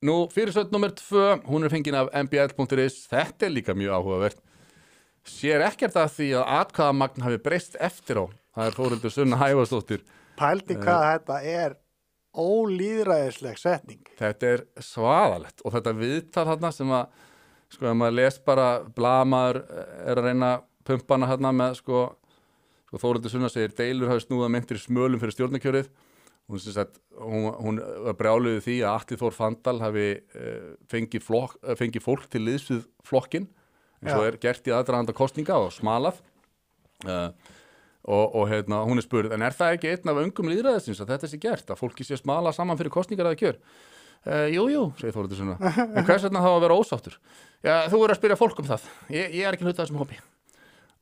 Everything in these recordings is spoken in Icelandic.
Nú, fyrirsögn nummer 2, hún fengin af mbl.is, þetta líka mjög áhugavert. Sér ekkert að því að atkvæðamagn hafi breyst eftir á. Það Þórhildur Sunna Hævarsdóttir. Pældi hvað þetta ólýðræðisleg setning. Þetta svaðalegt og þetta viðtal þarna sem að, sko, ef maður les bara blaðamaður að reyna pumpana þarna með, sko Þórhildur Sunna segir deilur hafi snúða myndir smölum fyrir stjórnarkjörið. Hún var brjáluð því að Atli Þór Fandal hafi fengið fólk til liðs við flokkinn, eins og gert í aðdraganda kosninga og smalað. Og hún spurð, en það ekki einn af öngum lýðræðisins að þetta sé gert, að fólki sé smala saman fyrir kosningar að kjör? Jú, segir Þórhildur Sunna. En hvers vegna þá að vera ósáttur? Já, þú að spyrja fólk það. Ég ekki hluta þessum hópi.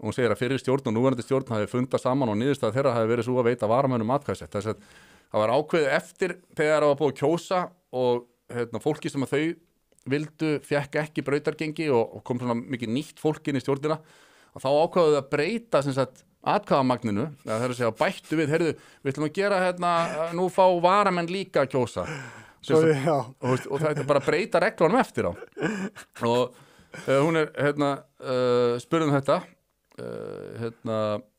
Og hún segir að fyrir stjórn og núverandi stjórn hafi fundað saman og niðurstaða þeirra hafi verið svo að veita varamönnum atkvæðisrétt. Þess að það var ákveðið eftir þegar það var búið að kjósa og fólki sem að þau vildu fékk ekki brautargengi og kom svona mikið nýtt fólk inn í stjórnina og þá ákveðið að breyta atkvæðamagninu, það er að segja bættu við, við ætlum að gera nú fá varamenn líka að kjósa. Og það bara breyta reglunum eftir á. Og hún spurðum þetta,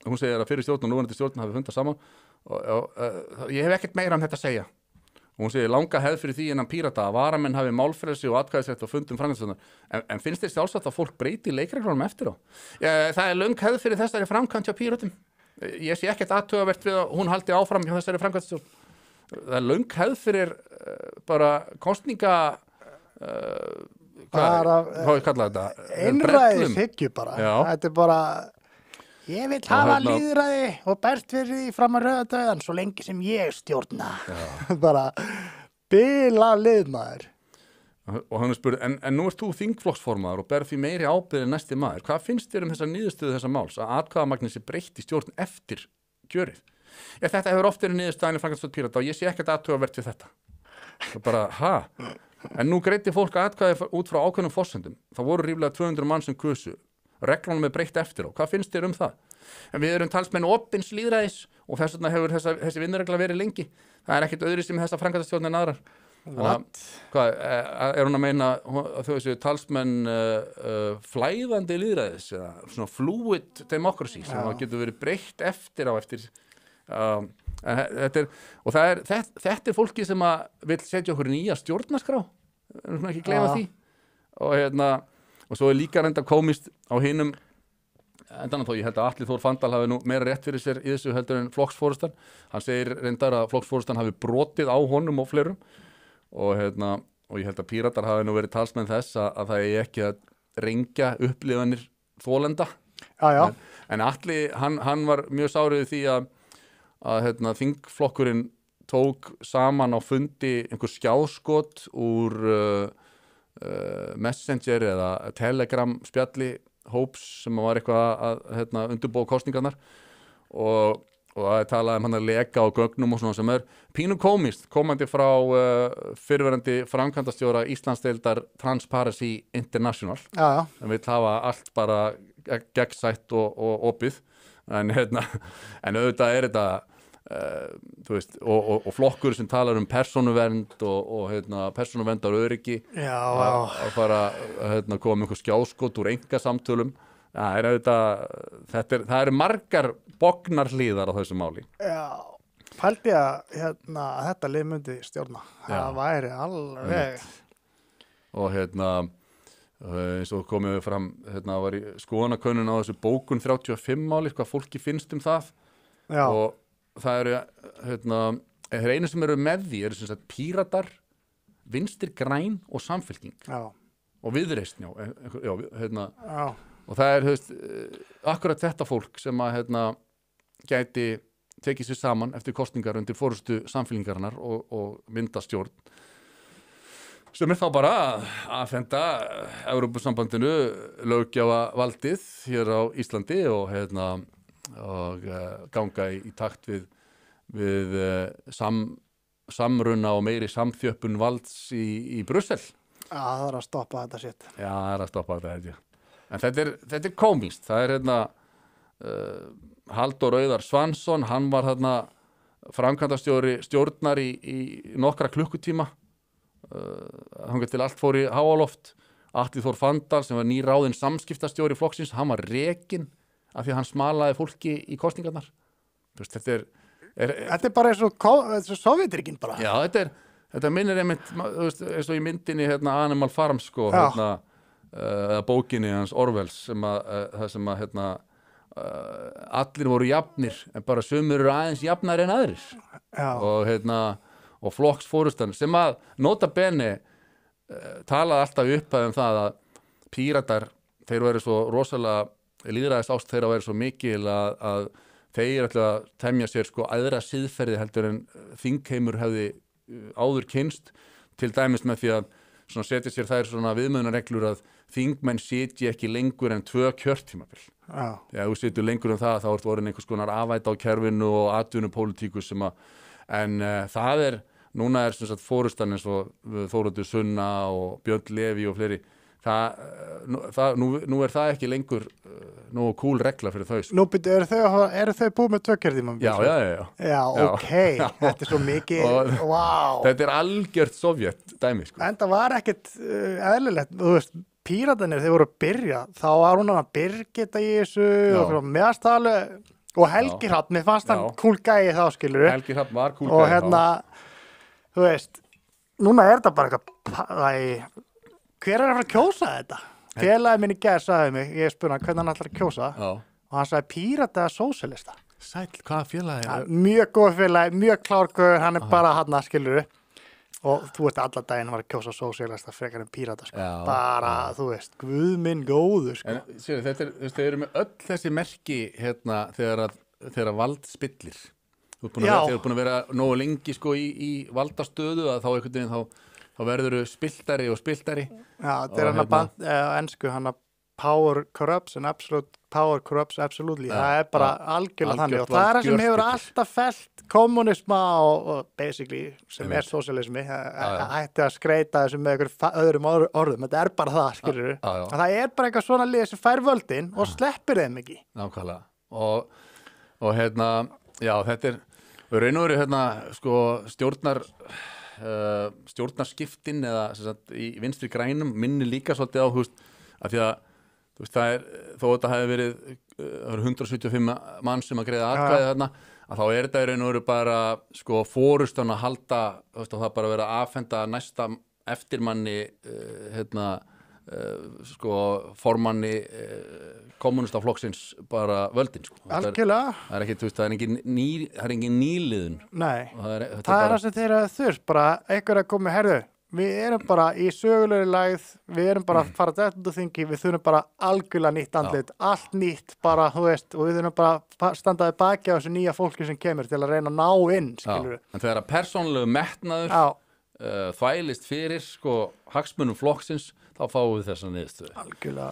hún segir að fyrir stjórn og núverandi stjórn hafi fundað saman og ég hef ekkert meira þetta að segja. Og hún segir langa hefð fyrir því innan Pírata að varamenn hafi málfrelsi og atkvæðisrétt og fundum framkvæmdastjórnar. En finnst þér sjálfsagt að fólk breyti leikreglunum eftir á? Það löng hefð fyrir þessari framkvæmd hjá Píratum. Ég sé ekkert athugavert við að hún haldi áfram hjá þessari framkvæmdastjórn. Það löng hefð fyrir bara kosninga hvað ég kalla þetta? Einræðishyggju bara. Þetta bara ég vil hafa lýðræði og bert fyrir því fram að rauða dauðan svo lengi sem ég stjórna. Bara bila liðmaður. Og hann spurði, en nú ert þú þingflokksformaður og berð því meiri ábyrgð en næsti maður. Hvað finnst þér þessa niðurstöðu þessa máls að atkvæðamagn sé breytt í stjórn eftir kjörið? Þetta hefur oft verið niðurstaðan í framkvæmdastjórn Pírata og ég sé ekkert athugavert við þetta. Og bara, En nú greiddi fólk atkvæði út frá ákveðnum forsendum. Það voru ríflega 200 mann sem kusu. Reglunum breytt eftir á. Hvað finnst þér það? En við erum talsmenn opins lýðræðis og þess vegna hefur þessi vinnuregla verið lengi. Það ekkert öðru sem þessa framkvæmdastjórn en aðrar. Hvað, hún að meina að þau séu talsmenn flæðandi lýðræðis eða svona fluid democracy sem getur verið breytt eftir á þetta fólki sem að vill setja okkur nýja stjórnarskrá. Við erum ekki gleyma því. Og svo líka reynda komist á hinum endan þó ég held að Atli Þór Fandal hafi nú meira rétt fyrir sér í þessu heldur en flokksforystan. Hann segir reyndar að flokksforystan hafi brotið á honum og fleirum og ég held að Píratar hafi nú verið talsmenn þess að það er ekki að rengja upplifanir þolenda. En Atli, hann var mjög sárið því að þingflokkurinn tók saman á fundi einhver skjáskot úr Messenger eða Telegram spjalli hóps sem var eitthvað að undirbúa kosningarnar og það talaði hann að leka á gögnum og svona sem pínu komist komandi frá fyrrverandi framkvæmdastjóra Íslandsdeildar Transparency International en vill hafa allt bara gegnsætt og opið en auðvitað þetta þú veist, og flokkur sem talar persónuvernd og persónuverndar öryggi að fara að koma með einhver skjáskot úr einkasamtölum það eru margar bognar hliðar á þessu máli. Pældi að þetta lið myndi stjórna það væri alveg og eins og komið við fram var í skoðanakönnun á þessu bókun 35 máli, hvað fólki finnst það og það eru einu sem eru með því eru sem sagt Píratar, Vinstri græn og Samfylking og Viðreisn og það akkurat þetta fólk sem að gæti tekið sér saman eftir kosningar undir forystu Samfylkingarinnar og mynda stjórn sem þá bara að fenda Evrópusambandinu löggjafarvaldið hér á Íslandi og ganga í takt við samruna og meiri samþjöppun valds í Brussel. Það er að stoppa þetta sitt. Já, það er að stoppa þetta. En þetta er komist. Það er Halldór Auðar Svansson, hann var framkvæmdastjóri stjórnar í nokkra klukkutíma þangað til allt fór í háaloft. Atli Þór Fandal sem var nýráðinn samskiptastjóri flokksins, hann var rekinn af því að hann smalaði fólki í kosningarnar. Þú veist, þetta bara eins og Sovjetríkin bara. Já, þetta minnir einmitt, þú veist, eins og í myndinni Animal Farm, sko, eða bókinni hans Orwells sem að allir voru jafnir en bara sumir eru aðeins jafnari en aðrir. Og flokksforustan sem að nota bene talaði alltaf upphæðum það að Píratar, þeir væri svo rosalega lýðræðisást þeirra væri svo mikil að þeir ætla að temja sér sko aðra siðferði heldur en þingheimur hefði áður kynst, til dæmis með því að svona setja sér þær svona viðmiðunarreglur að þingmenn sitji ekki lengur en 2 kjörtímabil. Þegar þú situr lengur en það, þá ertu orðin einhvers konar afæta á kerfinu og atvinnupólitíku sem að, en það núna sem sagt fórustan eins og Þóroddur Sunna og Björn Leví og fleiri, nú það ekki lengur nógu cool regla fyrir þau. Nú byrju, eru þau búið með 2 kjörtímabil? Já, ok, þetta svo mikið, wow. Þetta algjört Sovjet dæmi, sko. En það var ekkert eðlilegt, þú veist, Píratarnir, þeir voru að byrja, þá var hún að Birgitta í þessu og meðastali og Helgi Hrafn, mér fannst hann cool gæi þá, skilur. Helgi Hrafn var cool gæi þá. Og þú veist, núna þetta bara eitthvað, hver að fara að kjósa þetta? Félagi minn í gær sagði mig, ég spurði hann hvernig hann ætlar að kjósa og hann sagði Pírata eða sósíalista. Sæll, hvaða félagi? Mjög góð félagi, mjög klárgöður, hann bara hann að skilur. Og þú veist, alla daginn var að kjósa sósíalista frekar en Pírata, sko. Bara, þú veist, guð minn góður, sko. En sér, þeir eru með öll þessi merki þegar vald spillir. Þeir eru búin að vera nógu lengi sko í valdastöðu að þá einhvern veginn þá verður þau spiltari og spiltari. Já, þetta hann að ensku, hann að power corrupts and power corrupts absolutely. Það bara algjörlega þannig og það það sem hefur alltaf fellt kommunisma og basically sem sósíalismi, hætti að skreita þessu með einhver öðrum orðum. Þetta bara það, skilur við. Það bara eitthvað svona lið sem fær völdin og sleppir þeim ekki. Nákvæmlega. Og já, þetta raun og veru sko stjórnarskiptin eða sagt, í vinstri grænum minni líka svolítið á, að því að þó að þetta hefði verið 175 mann sem að greiða atkvæði þarna, að þá þetta í raun og veru bara sko fórustan að halda, það bara verið að afhenda næsta eftirmanni sko formanni kommunistaflokksins bara völdin, sko. Algjörlega. Það ekki, það er engin nýliðun. Nei, það sem þeir að þurft bara einhver að koma herðu. Við erum bara í sögulegri lægð, við erum bara að fara þetta út á þingi, við þurfum bara algjörlega nýtt andlit, allt nýtt bara, þú veist, og við þurfum bara standaði baki á þessu nýja fólki sem kemur til að reyna að ná inn, skilur við. En þegar að persónulegu metnaður þvælist fyrir, sko, hagsmunum flokksins, þá fáum við þessa niðurstöðu. Algjörlega.